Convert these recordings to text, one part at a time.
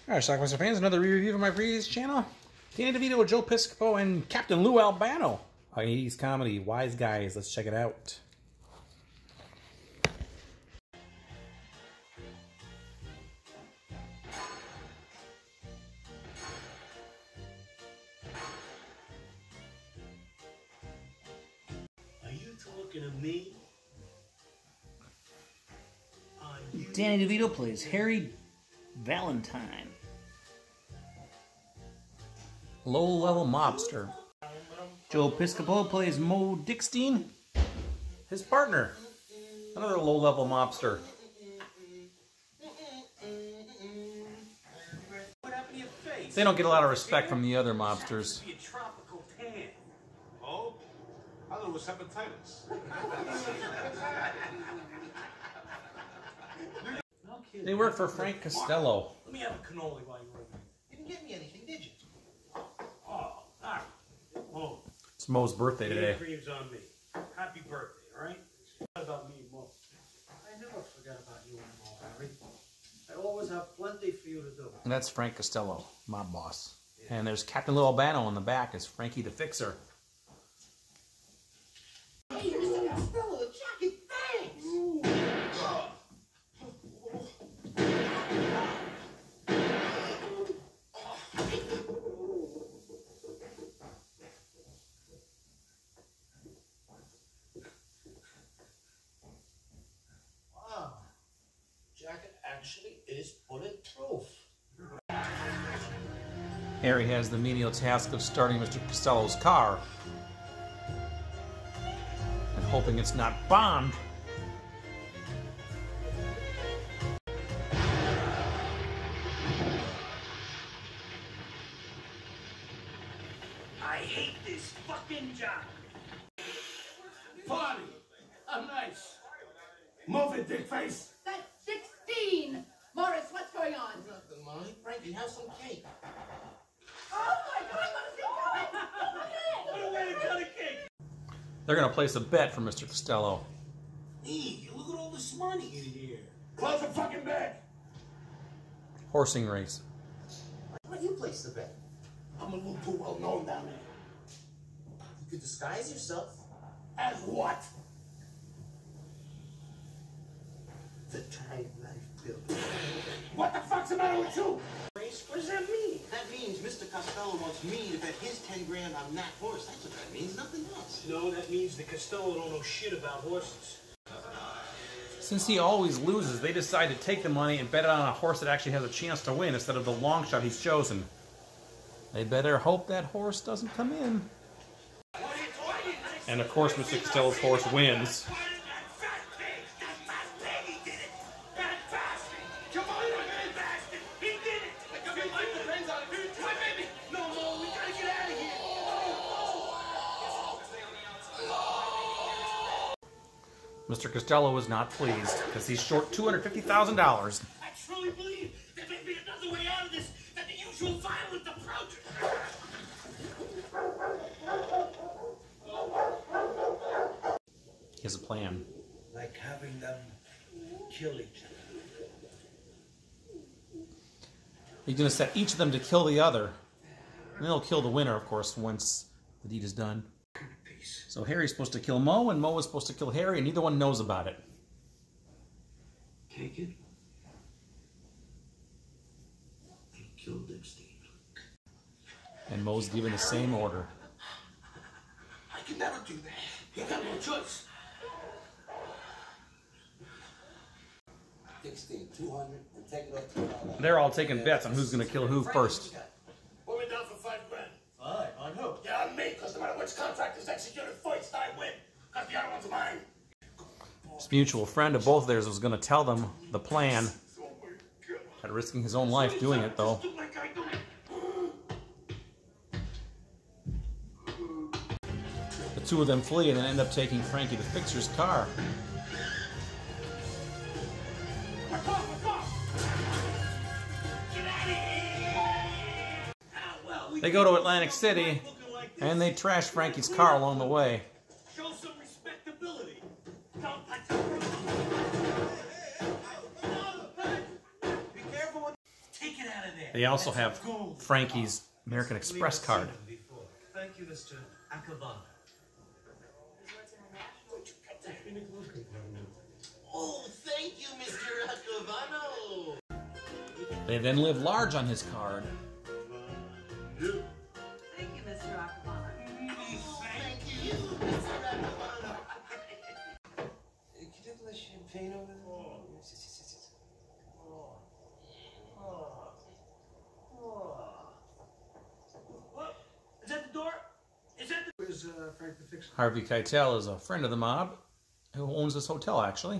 Alright, Schlockmeister fans, another re-review from my previous channel. Danny DeVito, Joe Piscopo, and Captain Lou Albano. 80s comedy, Wise Guys. Let's check it out. Are you talking to me? Danny DeVito plays Harry Valentine. Low-level mobster. Joe Piscopo plays Mo Dickstein. His partner, another low-level mobster. They don't get a lot of respect from the other mobsters. Oh, I thought it was hepatitis. They work for Frank Costello. Let me have a cannoli while you're over. You didn't get me anything, did you? Oh, all right. Oh, It's Mo's birthday today. cream's on me. Happy birthday, all right? Forgot about me and Mo. I never forgot about you and Mo, Harry. I always have plenty for you to do. And that's Frank Costello, mob boss. Yeah. And there's Captain Lou Albano in the back as Frankie the Fixer. Hey, Mr. Costello, the jacket, thanks! Wow, jacket actually is bulletproof. Harry has the menial task of starting Mr. Costello's car and hoping it's not bombed. I hate this fucking job. Party! I'm nice. Move it, dick face. That's 16! Morris, what's going on? Nothing, Molly. Frankie, have some cake. Oh my God, what is What a way to cut a cake! They're going to place a bet for Mr. Costello. Hey, look at all this money in here. Close the fucking bag. Horsing race. Why don't you place the bet? I'm a little too well known down there. You could disguise yourself. As what? The Time Life Builder. What the fuck's the matter with you? What does that mean? That means Mr. Costello wants me to bet his 10 grand on that horse. That's what that means, nothing else. No, that means the Costello don't know shit about horses. Since he always loses, they decide to take the money and bet it on a horse that actually has a chance to win instead of the long shot he's chosen. They better hope that horse doesn't come in. And of course, Mr. Costello's horse wins. Mr. Costello was not pleased because he's short $250,000. I truly believe there may be another way out of this than the usual violent approach. He has a plan. Like having them kill each other. He's going to set each of them to kill the other. And then he'll kill the winner, of course, once the deed is done. So Harry's supposed to kill Mo, and Mo is supposed to kill Harry, and neither one knows about it. Take it and kill Dickstein. And Mo's given the same order. I can never do that. You got no choice. Dickstein, 200, and take it off to They're all taking bets on who's going to kill who first. Put me down for 5 grand. Fine, on who? Yeah, on me, because no matter which contract is executed first, I win. Because the other one's mine. This mutual friend of both of theirs was going to tell them the plan. At risking his own life doing it, though. The two of them flee and then end up taking Frankie the Fixer's car. They go to Atlantic City, and they trash Frankie's car along the way. Show some respectability. Don't touch Be careful. Take it out of there. They also have Frankie's American Express card. Thank you, Mr. Akavana. Oh, thank you, Mr. Acavano. They then live large on his card. Thank you, Mr. Akavana. Thank you, Mr. Acavano. Can you have a champagne over there? What? Is that the door? Is that the... Where's Frank the Fixer? Harvey Keitel is a friend of the mob who owns this hotel, actually.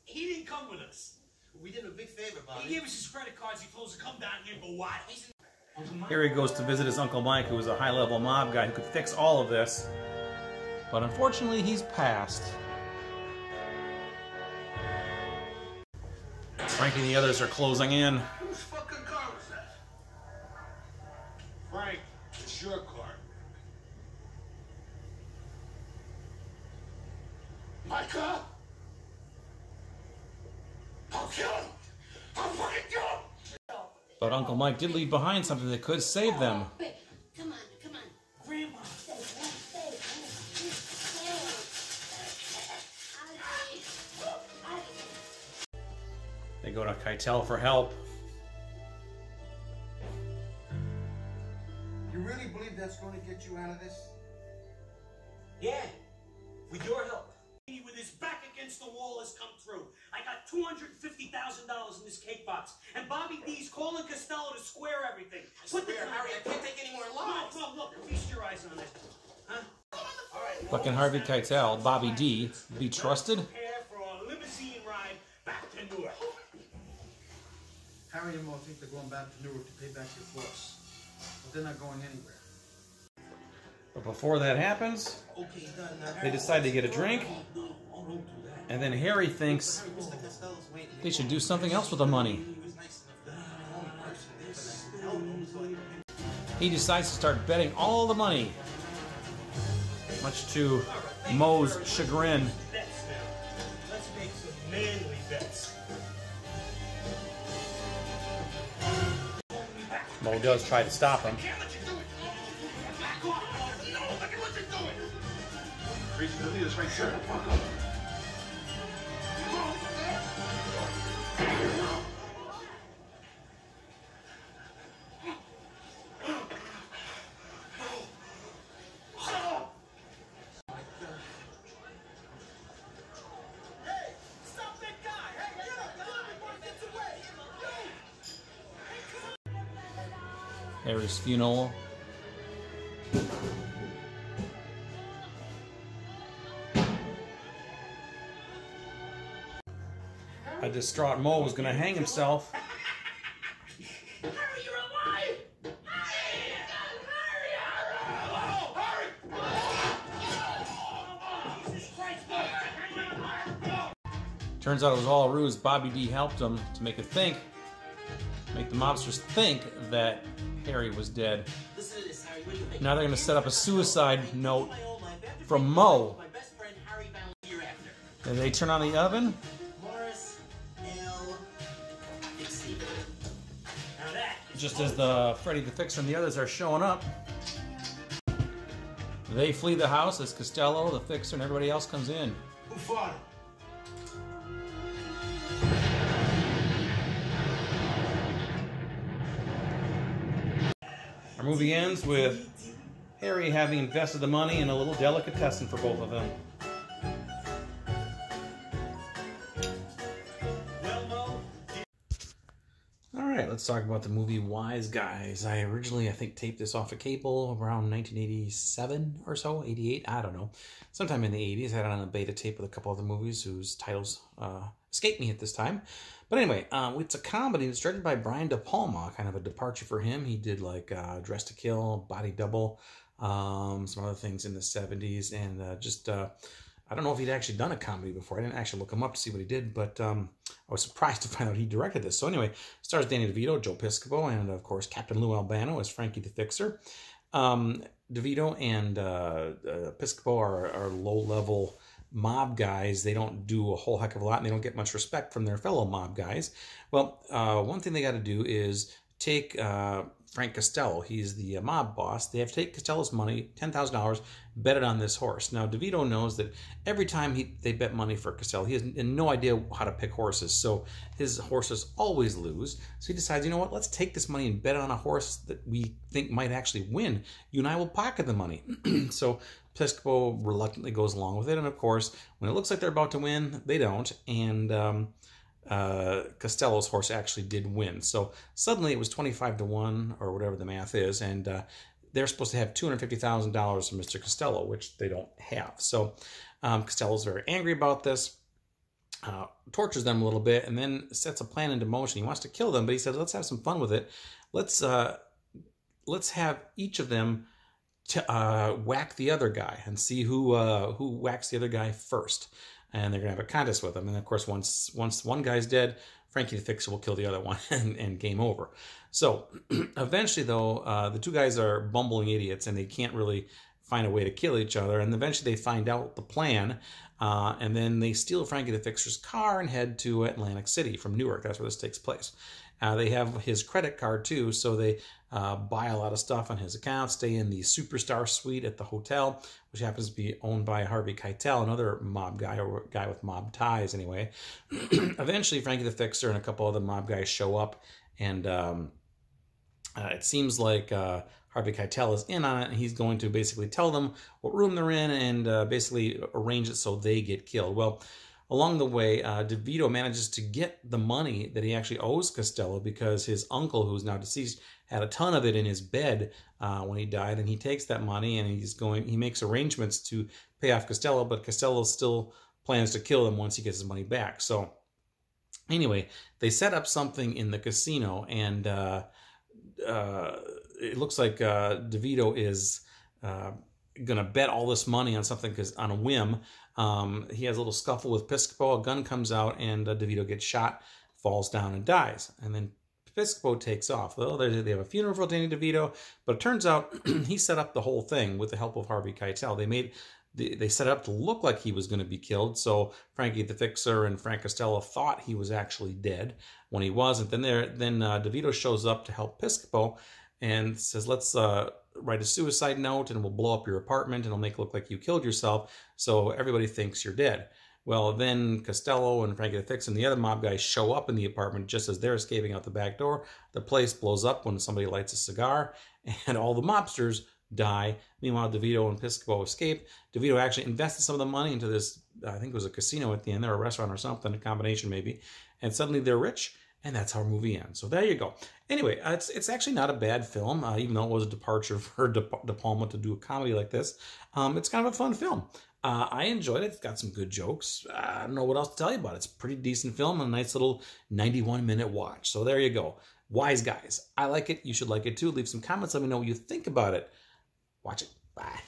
He didn't come with us. We did him a big favor, Bobby. He gave us his credit cards. He told us to come down here and go wild. Here he goes to visit his Uncle Mike, who was a high-level mob guy who could fix all of this. But unfortunately, he's passed. Frankie and the others are closing in. Whose fucking car was that? Frank, it's your car. My car? I'll kill him! I'll fucking kill him! But Uncle Mike did leave behind something that could save them. Wait, come on, come on. Grandma. They go to Keitel for help. You really believe that's going to get you out of this? Yeah, with your help. He, with his back against the wall, has come through. I got $250,000 in this cake box, and Bobby D's calling Costello to square everything. Swear, Harry, I can't take any more lives. No, look, feast your eyes on it. Huh? All right. But can Harvey Keitel, Bobby D, be trusted? Prepare for a limousine ride back to Newark. Harry and Mo think they're going back to Newark to pay back your boss, but they're not going anywhere. But before that happens, Okay, done. Now, they decide to get a drink, No, don't do that. and then Harry thinks Mr. Costello's waiting. they should do something else with the money. He was nice enough to be the only person there for that to help him, so I can... He decides to start betting all the money, much to Mo's chagrin. Bets now. Let's make some manly bets. Mo does try to stop him. Can't let you do it! Back off! No, look at what you're doing! Crazy Billy is right there. Hey! Stop that guy! Hey, get him! Get him before he gets away! Harry's funeral. A distraught Mo was going to hang himself. Harry, you're alive! Harry! Turns out it was all a ruse. Bobby D helped him to make the mobsters think that Harry was dead. Listen to this, Harry. What do you think? Now they're going to set up a suicide note from Mo. My best friend Harry found year after. And they turn on the oven. Morris L. Dixie. Now that is Just as the Freddy the Fixer and the others are showing up, they flee the house as Costello, the Fixer, and everybody else comes in. Who fought him? Our movie ends with Harry having invested the money in a little delicatessen for both of them. Alright, let's talk about the movie Wise Guys. I originally, I think, taped this off of cable around 1987 or so, 88, I don't know. Sometime in the 80s. I had it on a beta tape with a couple other movies whose titles escaped me at this time. But anyway, it's a comedy. It's directed by Brian De Palma, kind of a departure for him. He did like Dress to Kill, Body Double, some other things in the 70s, and I don't know if he'd actually done a comedy before. I didn't actually look him up to see what he did, but I was surprised to find out he directed this. So anyway, stars Danny DeVito, Joe Piscopo, and of course Captain Lou Albano as Frankie the Fixer. DeVito and Piscopo are low-level mob guys, they don't do a whole heck of a lot, and they don't get much respect from their fellow mob guys. Well, one thing they got to do is take Frank Costello. He's the mob boss. They have to take Costello's money, $10,000, bet it on this horse. Now, DeVito knows that every time they bet money for Costello, he has no idea how to pick horses, so his horses always lose. So he decides, you know what, let's take this money and bet on a horse that we think might actually win. You and I will pocket the money. So Piscopo reluctantly goes along with it, and of course, when it looks like they're about to win, they don't, and Costello's horse actually did win. So suddenly it was 25-1 or whatever the math is, and they're supposed to have $250,000 from Mr. Costello, which they don't have. So Costello's very angry about this, tortures them a little bit, and then sets a plan into motion. He wants to kill them, but he says, let's have some fun with it. Let's have each of them whack the other guy and see who whacks the other guy first. And they're going to have a contest with them. And of course, once one guy's dead, Frankie the Fixer will kill the other one and game over. So eventually, though, the two guys are bumbling idiots and they can't really find a way to kill each other. And eventually they find out the plan. And then they steal Frankie the Fixer's car and head to Atlantic City from Newark. That's where this takes place. They have his credit card, too, so they buy a lot of stuff on his account, stay in the Superstar Suite at the hotel, which happens to be owned by Harvey Keitel, another mob guy, or guy with mob ties, anyway. Eventually, Frankie the Fixer and a couple other mob guys show up, and it seems like Harvey Keitel is in on it, and he's going to basically tell them what room they're in and basically arrange it so they get killed. Well, along the way, DeVito manages to get the money that he actually owes Costello because his uncle, who's now deceased, had a ton of it in his bed when he died, and he takes that money and he makes arrangements to pay off Costello, but Costello still plans to kill him once he gets his money back. So anyway, they set up something in the casino, and it looks like DeVito is gonna bet all this money on something because on a whim. He has a little scuffle with Piscopo, a gun comes out, and DeVito gets shot, falls down, and dies. And then Piscopo takes off. Well, they have a funeral for Danny DeVito, but it turns out he set up the whole thing with the help of Harvey Keitel. They set it up to look like he was going to be killed, so Frankie the Fixer and Frank Costello thought he was actually dead when he wasn't. Then DeVito shows up to help Piscopo and says, let's write a suicide note and we'll blow up your apartment and it'll make it look like you killed yourself so everybody thinks you're dead. Well, then Costello and Frankie the Fixer and the other mob guys show up in the apartment just as they're escaping out the back door. The place blows up when somebody lights a cigar, and all the mobsters die. Meanwhile, DeVito and Piscopo escape. DeVito actually invested some of the money into this, I think it was a casino at the end, or a restaurant or something, a combination maybe, and suddenly they're rich. And that's how our movie ends. So there you go. Anyway, it's actually not a bad film, even though it was a departure for De Palma to do a comedy like this. It's kind of a fun film. I enjoyed it. It's got some good jokes. I don't know what else to tell you about it. It's a pretty decent film and a nice little 91-minute watch. So there you go. Wise Guys. I like it. You should like it too. Leave some comments. Let me know what you think about it. Watch it. Bye.